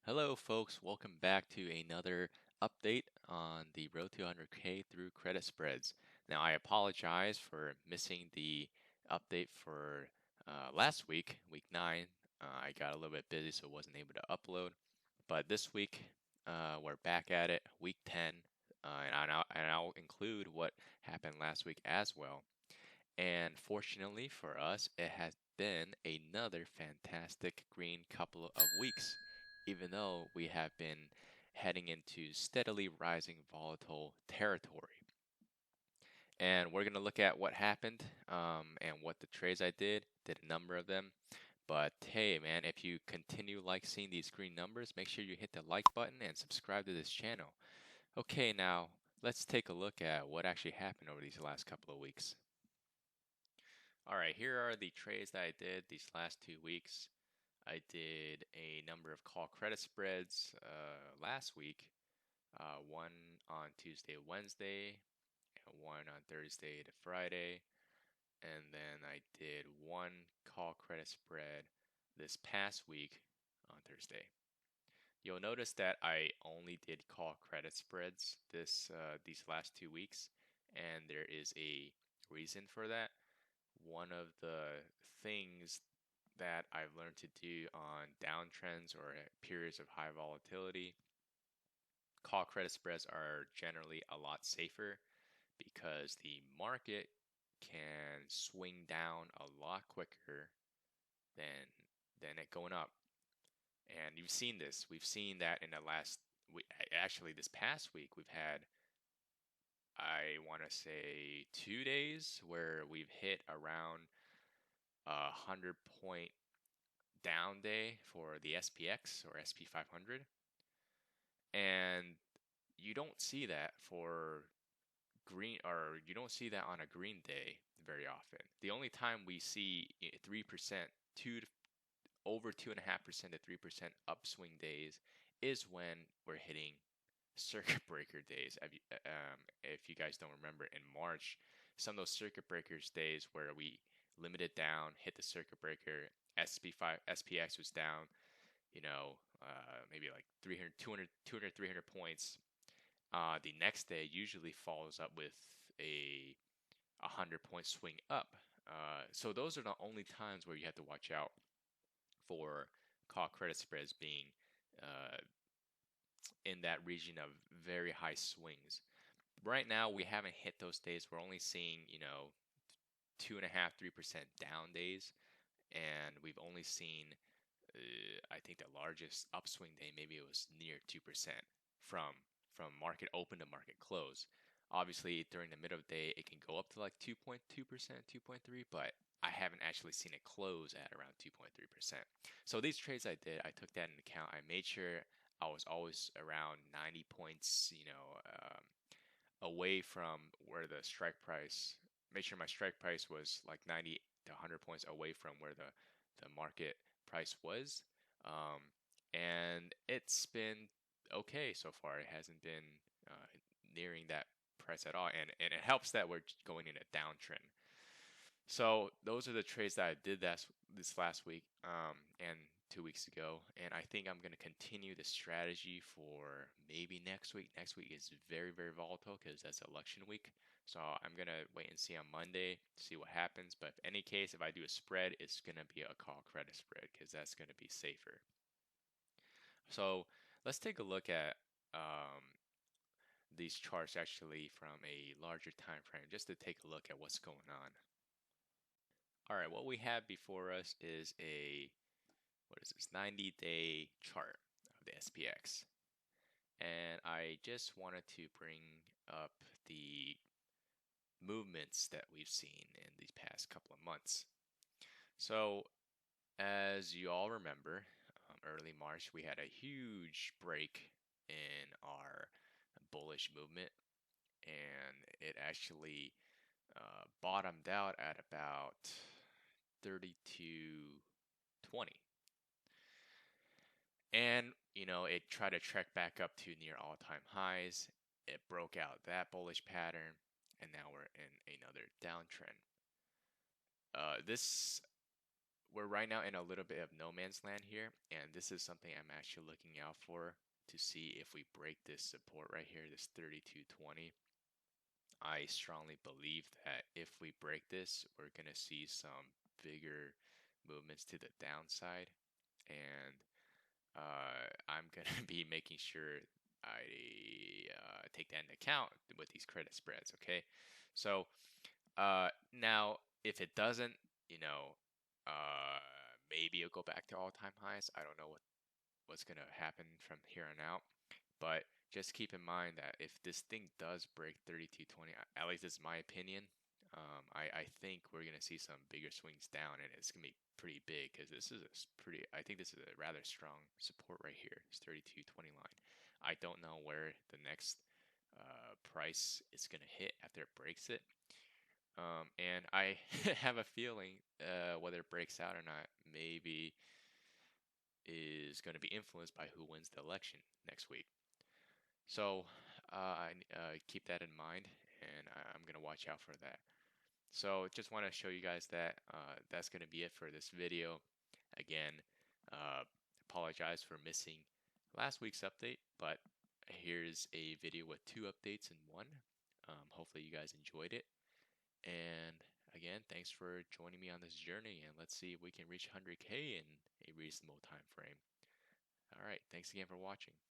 Hello, folks. Welcome back to another update on the Road to 100K through credit spreads. Now, I apologize for missing the update for last week, week 9. I got a little bit busy, so wasn't able to upload. But this week, we're back at it, week 10, and I'll include what happened last week as well. And fortunately for us, it has been another fantastic green couple of weeks, even though we have been heading into steadily rising volatile territory. And we're going to look at what happened and what the trades I did a number of them. But hey, man, if you continue seeing these green numbers, make sure you hit the like button and subscribe to this channel. Okay, now let's take a look at what actually happened over these last couple of weeks. All right, here are the trades that I did these last 2 weeks. I did a number of call credit spreads last week, one on Tuesday, Wednesday, and one on Thursday to Friday. And then I did one call credit spread this past week on Thursday. You'll notice that I only did call credit spreads these last 2 weeks, and there is a reason for that. One of the things that I've learned to do on downtrends or periods of high volatility, call credit spreads are generally a lot safer because the market can swing down a lot quicker than it going up. And you've seen this. We've seen that in the last actually this past week we've had, I want to say, 2 days where we've hit around 100-point down day for the SPX or SP 500. And you don't see that for green, or you don't see that on a green day very often. The only time we see 3%, over 2.5% to 3% upswing days is when we're hitting circuit breaker days. If you guys don't remember, in March, some of those circuit breakers days where we limited down, hit the circuit breaker, SPX was down, maybe like 300, 200, 300 points. The next day usually follows up with a 100-point swing up. So those are the only times where you have to watch out for call credit spreads being uh, in that region of very high swings. Right now, we haven't hit those days. We're only seeing, 2.5, 3% down days, and we've only seen, I think the largest upswing day, maybe it was near 2% from market open to market close. Obviously, during the middle of the day, it can go up to like 2.2%, 2.3, but I haven't actually seen it close at around 2.3%. So these trades I did, I took that into account. I made sure I was always around 90 points, away from where the strike price, make sure my strike price was like 90 to 100 points away from where the market price was. Um, and it's been okay so far. It hasn't been nearing that price at all. And it helps that we're going in a downtrend. So those are the trades that I did this last week and 2 weeks ago, and I think I'm going to continue the strategy for maybe next week. Next week is very, very volatile because that's election week. So I'm going to wait and see on Monday to see what happens. But in any case, if I do a spread, it's going to be a call credit spread because that's going to be safer. So let's take a look at these charts actually from a larger time frame just to take a look at what's going on. All right, what we have before us is what is this, 90-day chart of the SPX. And I just wanted to bring up the movements that we've seen in these past couple of months. So, as you all remember, early March, we had a huge break in our bullish movement, and it actually bottomed out at about 32.20. And, it tried to trek back up to near all-time highs. It broke out that bullish pattern, and now we're in another downtrend. This we're right now in a little bit of no man's land here, and this is something I'm actually looking out for to see if we break this support right here, this 3220. I strongly believe that if we break this, we're gonna see some bigger movements to the downside, and I'm gonna be making sure I take that into account with these credit spreads. Okay, so now if it doesn't, you know, maybe it'll go back to all-time highs. I don't know what's gonna happen from here on out, but just keep in mind that if this thing does break 3220, at least this is my opinion, I think we're gonna see some bigger swings down, and it's gonna be pretty big because this is I think this is a rather strong support right here, this 3220 line. I don't know where the next price is gonna hit after it breaks it. And I have a feeling whether it breaks out or not, maybe is going to be influenced by who wins the election next week. So I keep that in mind, and I'm going to watch out for that. So just want to show you guys that that's going to be it for this video. Again, uh, apologize for missing last week's update, but here's a video with 2 updates in one. Hopefully you guys enjoyed it. And again, thanks for joining me on this journey, and let's see if we can reach 100K in a reasonable time frame. All right, thanks again for watching.